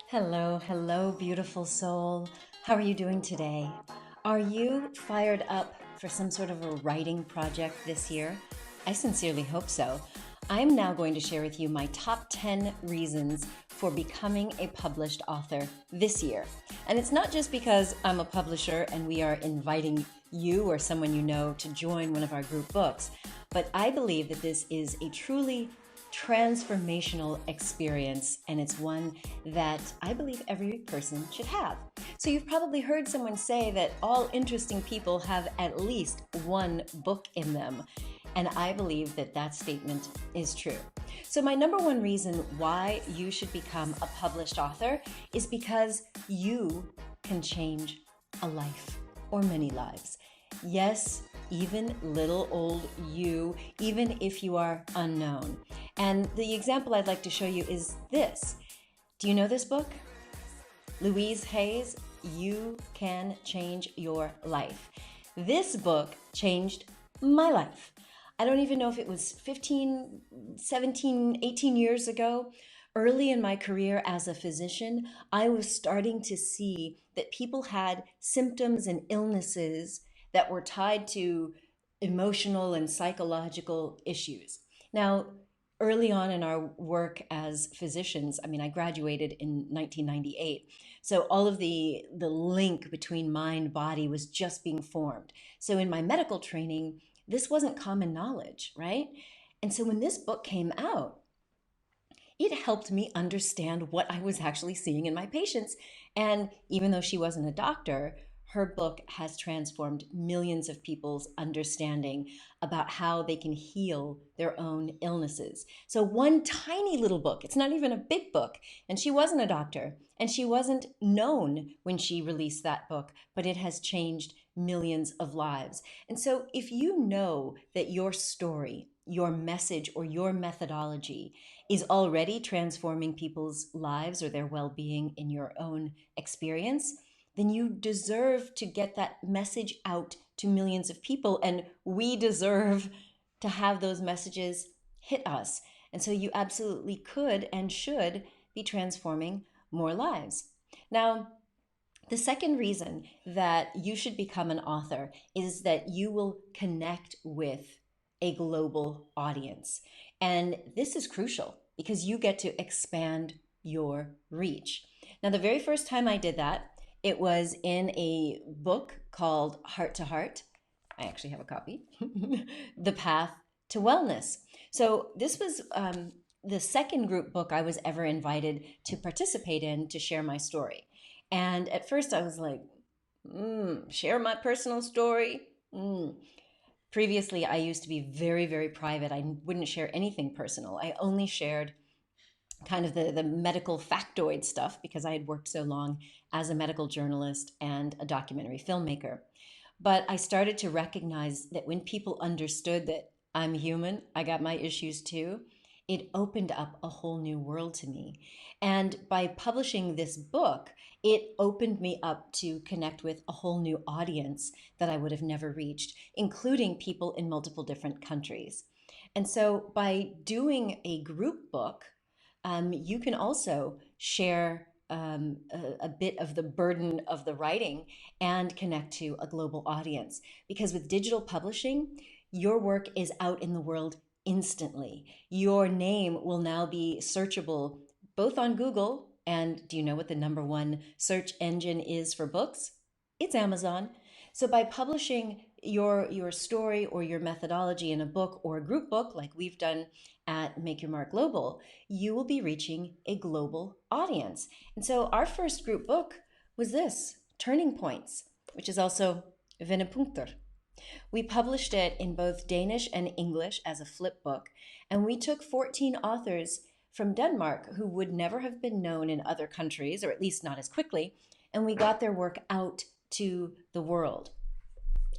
Hello, hello, beautiful soul. How are you doing today? Are you fired up for some sort of a writing project this year? I sincerely hope so. I'm now going to share with you my top 10 reasons for becoming a published author this year. And it's not just because I'm a publisher and we are inviting you or someone you know to join one of our group books, but I believe that this is a truly transformational experience, and it's one that I believe every person should have. So you've probably heard someone say that all interesting people have at least one book in them, and I believe that that statement is true. So my number one reason why you should become a published author is because you can change a life or many lives. Yes, even little old you, even if you are unknown. And the example I'd like to show you is this. Do you know this book? Louise Hay's You Can Change Your Life. This book changed my life. I don't even know if it was 15, 17, 18 years ago. Early in my career as a physician, I was starting to see that people had symptoms and illnesses that were tied to emotional and psychological issues. Now, early on in our work as physicians, I graduated in 1998. So all of the link between mind, body was just being formed. So in my medical training, this wasn't common knowledge, right? And so when this book came out, it helped me understand what I was actually seeing in my patients. And even though she wasn't a doctor, her book has transformed millions of people's understanding about how they can heal their own illnesses. So one tiny little book, it's not even a big book, and she wasn't a doctor, and she wasn't known when she released that book, but it has changed millions of lives. And so if you know that your story, your message, or your methodology is already transforming people's lives or their well-being in your own experience, then you deserve to get that message out to millions of people. And we deserve to have those messages hit us. And so you absolutely could and should be transforming more lives. Now, the second reason that you should become an author is that you will connect with a global audience. And this is crucial because you get to expand your reach. Now, the very first time I did that, it was in a book called Heart to Heart. I actually have a copy. The Path to Wellness. So this was the second group book I was ever invited to participate in to share my story. And at first I was like, share my personal story? Previously, I used to be very, very private. I wouldn't share anything personal. I only shared kind of the medical factoid stuff because I had worked so long as a medical journalist and a documentary filmmaker. But I started to recognize that when people understood that I'm human, I got my issues too, it opened up a whole new world to me. And by publishing this book, it opened me up to connect with a whole new audience that I would have never reached, including people in multiple different countries. And so by doing a group book, you can also share a bit of the burden of the writing and connect to a global audience. Because with digital publishing, your work is out in the world instantly. Your name will now be searchable both on Google, and do you know what the number one search engine is for books? It's Amazon. So by publishing your story or your methodology in a book or a group book like we've done at Make Your Mark Global, you will be reaching a global audience. And so our first group book was this, Turning Points, which is also Vendepunkter. We published it in both Danish and English as a flip book, and we took 14 authors from Denmark who would never have been known in other countries, or at least not as quickly, and we got their work out to the world.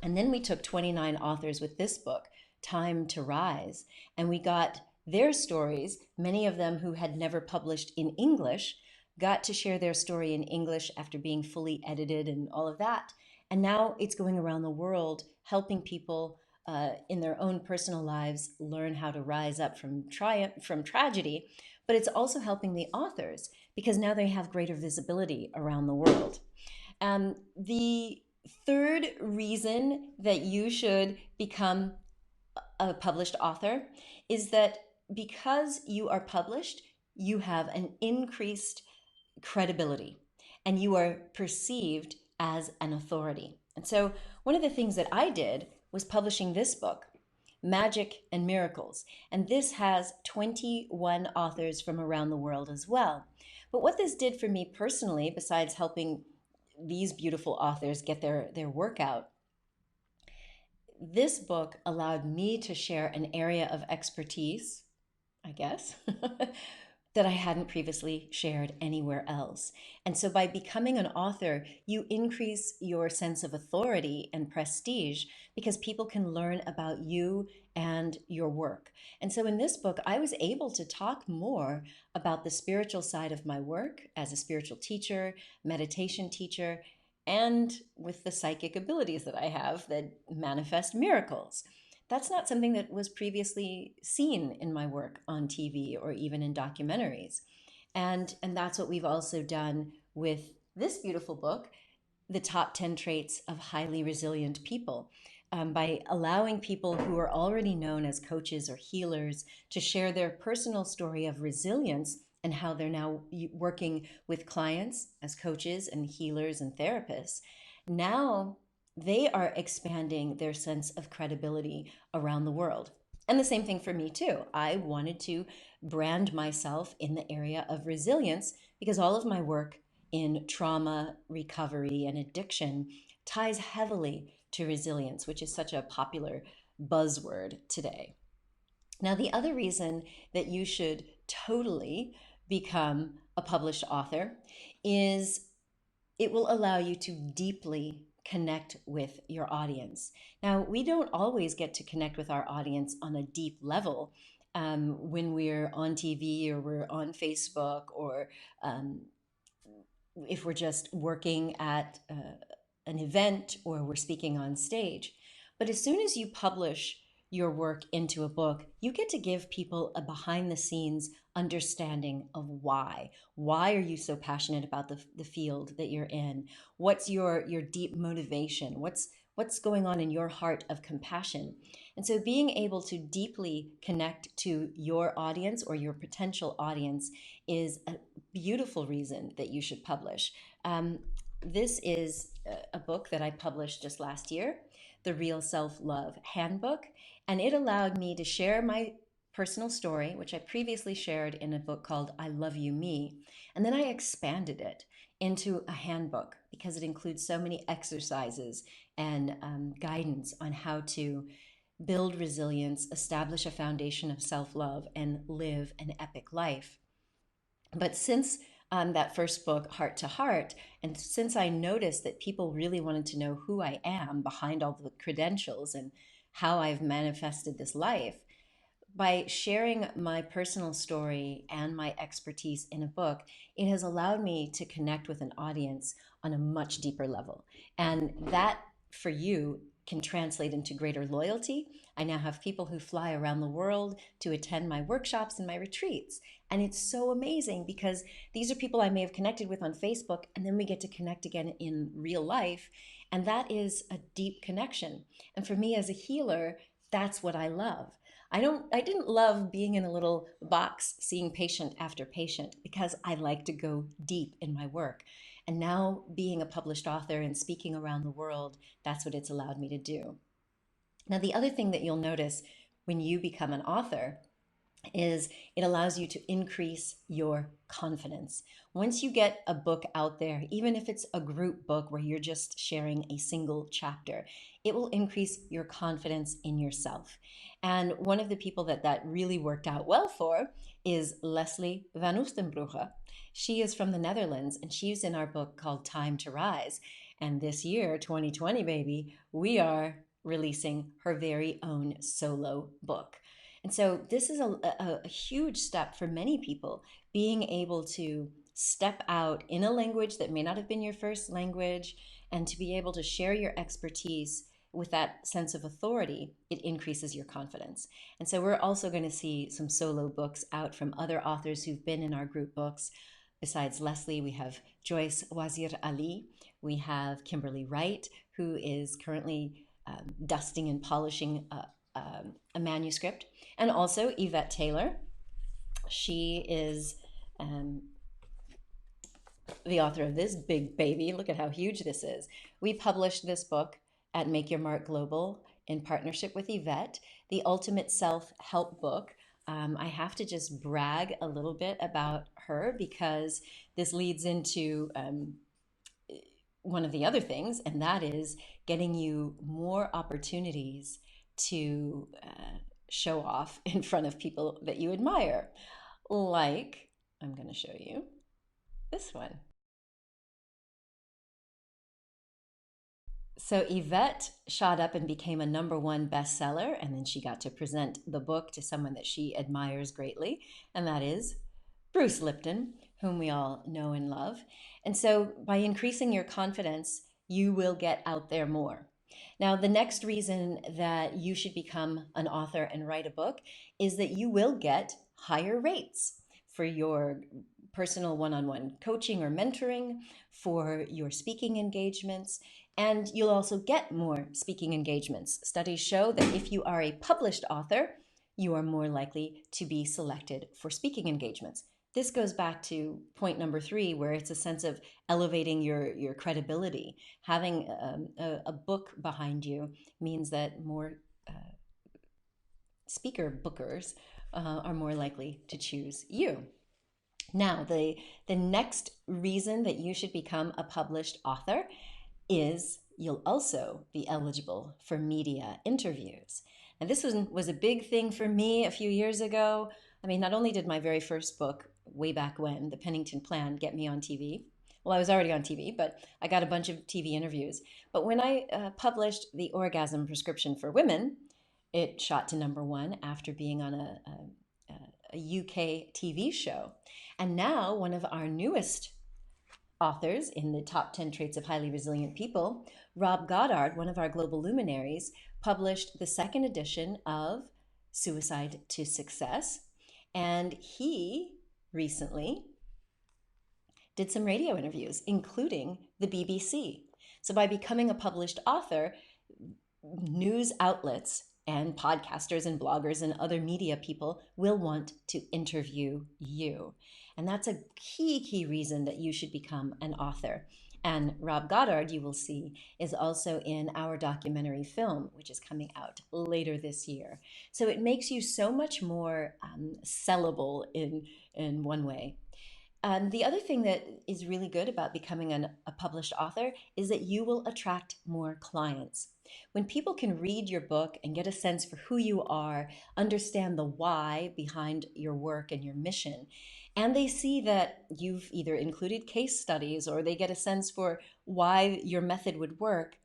And then we took 29 authors with this book, Time to Rise, and we got their stories, many of them who had never published in English, got to share their story in English after being fully edited and all of that. And now it's going around the world helping people in their own personal lives learn how to rise up from tragedy, but it's also helping the authors because now they have greater visibility around the world. The third reason that you should become a published author is that because you are published, you have an increased credibility and you are perceived as an authority. And so one of the things that I did was publishing this book, Magic and Miracles. And this has 21 authors from around the world as well. But what this did for me personally, besides helping these beautiful authors get their work out, this book allowed me to share an area of expertise, I guess, that I hadn't previously shared anywhere else. And so by becoming an author, you increase your sense of authority and prestige because people can learn about you and your work. And so in this book, I was able to talk more about the spiritual side of my work as a spiritual teacher, meditation teacher, and with the psychic abilities that I have that manifest miracles. That's not something that was previously seen in my work on TV or even in documentaries. And that's what we've also done with this beautiful book, The Top 10 Traits of Highly Resilient People, by allowing people who are already known as coaches or healers to share their personal story of resilience and how they're now working with clients as coaches and healers and therapists. Now they are expanding their sense of credibility around the world. And the same thing for me too. I wanted to brand myself in the area of resilience because all of my work in trauma, recovery, and addiction ties heavily to resilience, which is such a popular buzzword today. Now, the other reason that you should totally become a published author is it will allow you to deeply connect with your audience. Now, we don't always get to connect with our audience on a deep level when we're on TV or we're on Facebook or if we're just working at an event or we're speaking on stage. But as soon as you publish your work into a book, you get to give people a behind the scenes understanding of why. Why are you so passionate about the field that you're in? What's your deep motivation? What's going on in your heart of compassion? And so being able to deeply connect to your audience or your potential audience is a beautiful reason that you should publish. This is a book that I published just last year, The Real Self-Love Handbook, and it allowed me to share my personal story, which I previously shared in a book called I Love You Me, and then I expanded it into a handbook because it includes so many exercises and guidance on how to build resilience, establish a foundation of self-love, and live an epic life. But since that first book, Heart to Heart, and since I noticed that people really wanted to know who I am behind all the credentials and how I've manifested this life, by sharing my personal story and my expertise in a book, it has allowed me to connect with an audience on a much deeper level. And that, for you, can translate into greater loyalty. I now have people who fly around the world to attend my workshops and my retreats. And it's so amazing because these are people I may have connected with on Facebook, and then we get to connect again in real life. And that is a deep connection. And for me as a healer, that's what I love. I didn't love being in a little box seeing patient after patient because I like to go deep in my work. And now being a published author and speaking around the world, that's what it's allowed me to do. Now, the other thing that you'll notice when you become an author is it allows you to increase your confidence. Once you get a book out there, even if it's a group book where you're just sharing a single chapter, it will increase your confidence in yourself. And one of the people that really worked out well for is Leslie van Oostenbrugge. She is from the Netherlands, and she's in our book called Time to Rise. And this year, 2020, baby, we are releasing her very own solo book. And so this is a huge step for many people, being able to step out in a language that may not have been your first language and to be able to share your expertise with that sense of authority, it increases your confidence. And so we're also going to see some solo books out from other authors who've been in our group books. Besides Leslie, we have Joyce Wazir Ali, we have Kimberly Wright, who is currently dusting and polishing a manuscript, and also Yvette Taylor. She is the author of this big baby. Look at how huge this is. We published this book at Make Your Mark Global in partnership with Yvette, the ultimate self-help book. I have to just brag a little bit about her because this leads into one of the other things, and that is getting you more opportunities to show off in front of people that you admire. Like, I'm going to show you this one. So Yvette shot up and became a #1 bestseller, and then she got to present the book to someone that she admires greatly, and that is Bruce Lipton, whom we all know and love. And so by increasing your confidence, you will get out there more. Now, the next reason that you should become an author and write a book is that you will get higher rates for your personal one-on-one coaching or mentoring, for your speaking engagements, and you'll also get more speaking engagements. Studies show that if you are a published author, you are more likely to be selected for speaking engagements. This goes back to point number 3, where it's a sense of elevating your credibility. Having a book behind you means that more speaker bookers are more likely to choose you. Now, the next reason that you should become a published author is you'll also be eligible for media interviews. And this was a big thing for me a few years ago. I mean, not only did my very first book, way back when, The Pennington Plan, get me on TV. Well, I was already on TV, but I got a bunch of TV interviews. But when I published The Orgasm Prescription for Women, it shot to #1 after being on a UK TV show. And now one of our newest authors in the top 10 traits of highly resilient people, Rob Goddard, one of our global luminaries, published the 2nd edition of Suicide to Success. And he recently did some radio interviews, including the BBC. So by becoming a published author, news outlets and podcasters and bloggers and other media people will want to interview you. And that's a key reason that you should become an author. And Rob Goddard, you will see, is also in our documentary film, which is coming out later this year. So it makes you so much more sellable in one way. The other thing that is really good about becoming a published author is that you will attract more clients. When people can read your book and get a sense for who you are, understand the why behind your work and your mission, and they see that you've either included case studies or they get a sense for why your method would work,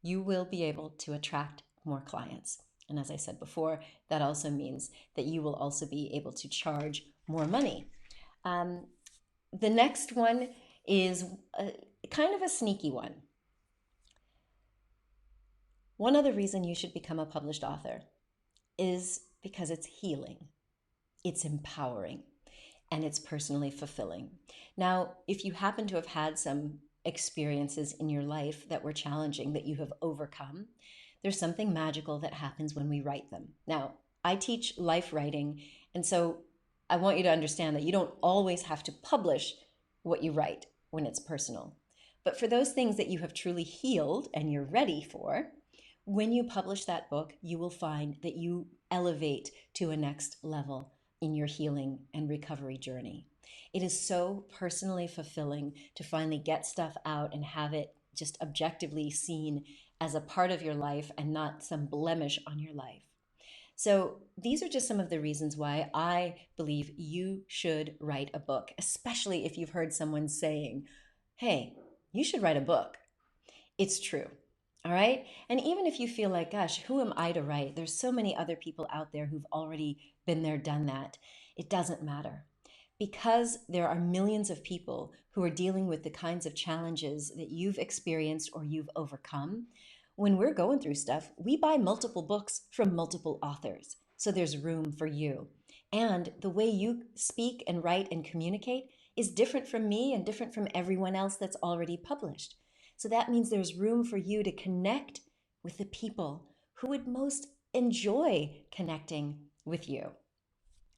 you will be able to attract more clients. And as I said before, that also means that you will also be able to charge more money. The next one is kind of a sneaky one. One other reason you should become a published author is because it's healing, it's empowering, and it's personally fulfilling. Now, if you happen to have had some experiences in your life that were challenging that you have overcome, there's something magical that happens when we write them. Now, I teach life writing, and so I want you to understand that you don't always have to publish what you write when it's personal. But for those things that you have truly healed and you're ready for, when you publish that book, you will find that you elevate to a next level in your healing and recovery journey. It is so personally fulfilling to finally get stuff out and have it just objectively seen as a part of your life and not some blemish on your life. So these are just some of the reasons why I believe you should write a book, especially if you've heard someone saying, hey, you should write a book. It's true. All right. And even if you feel like, gosh, who am I to write? There's so many other people out there who've already been there, done that. It doesn't matter. Because there are millions of people who are dealing with the kinds of challenges that you've experienced or you've overcome, when we're going through stuff, we buy multiple books from multiple authors. So there's room for you. And the way you speak and write and communicate is different from me and different from everyone else that's already published. So that means there's room for you to connect with the people who would most enjoy connecting with you.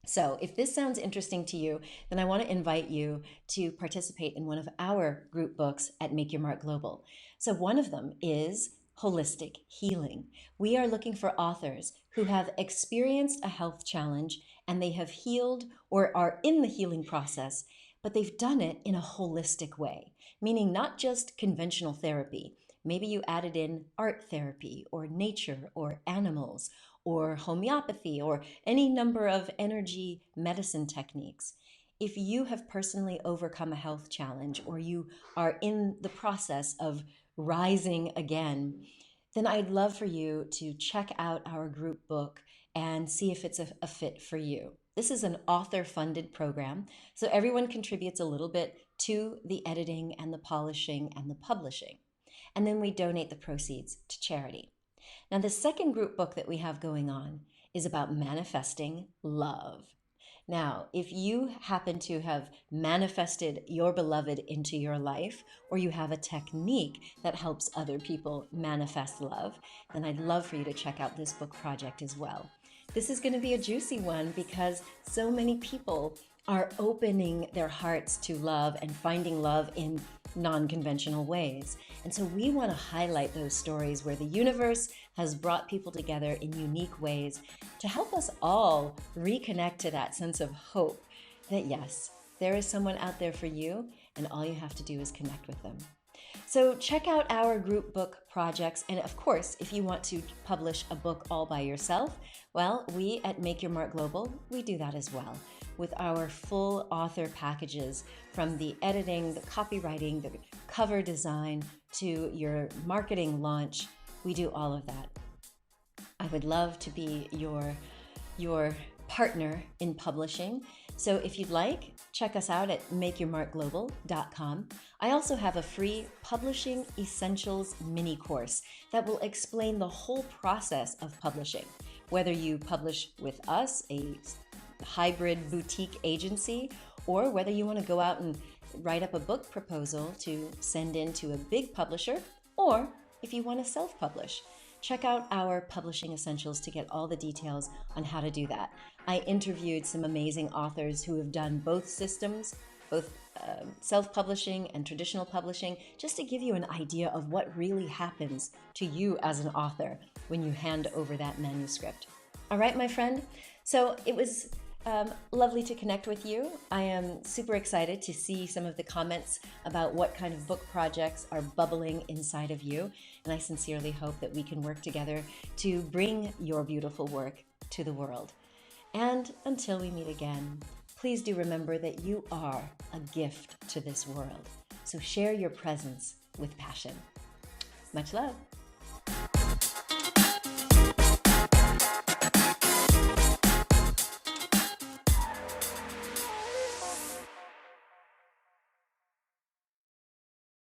So if this sounds interesting to you, then I want to invite you to participate in one of our group books at Make Your Mark Global. So one of them is Holistic Healing. We are looking for authors who have experienced a health challenge and they have healed or are in the healing process, but they've done it in a holistic way, meaning not just conventional therapy. Maybe you added in art therapy or nature or animals or homeopathy or any number of energy medicine techniques. If you have personally overcome a health challenge or you are in the process of rising again, then I'd love for you to check out our group book and see if it's a fit for you. This is an author-funded program, so everyone contributes a little bit to the editing and the polishing and the publishing. And then we donate the proceeds to charity. Now, the second group book that we have going on is about manifesting love. Now, if you happen to have manifested your beloved into your life, or you have a technique that helps other people manifest love, then I'd love for you to check out this book project as well. This is going to be a juicy one because so many people are opening their hearts to love and finding love in non-conventional ways. And so we want to highlight those stories where the universe has brought people together in unique ways to help us all reconnect to that sense of hope that yes, there is someone out there for you and all you have to do is connect with them. So check out our group book projects. And of course, if you want to publish a book all by yourself, well, we at Make Your Mark Global, we do that as well with our full author packages, from the editing, the copywriting, the cover design, to your marketing launch. We do all of that. I would love to be your partner in publishing. So if you'd like, check us out at makeyourmarkglobal.com. I also have a free Publishing Essentials mini course that will explain the whole process of publishing. Whether you publish with us, a hybrid boutique agency, or whether you want to go out and write up a book proposal to send in to a big publisher, or if you want to self-publish. Check out our Publishing Essentials to get all the details on how to do that. I interviewed some amazing authors who have done both systems, both self-publishing and traditional publishing, just to give you an idea of what really happens to you as an author when you hand over that manuscript. All right, my friend? So it was lovely to connect with you. I am super excited to see some of the comments about what kind of book projects are bubbling inside of you. And I sincerely hope that we can work together to bring your beautiful work to the world. And until we meet again, please do remember that you are a gift to this world. So share your presence with passion. Much love.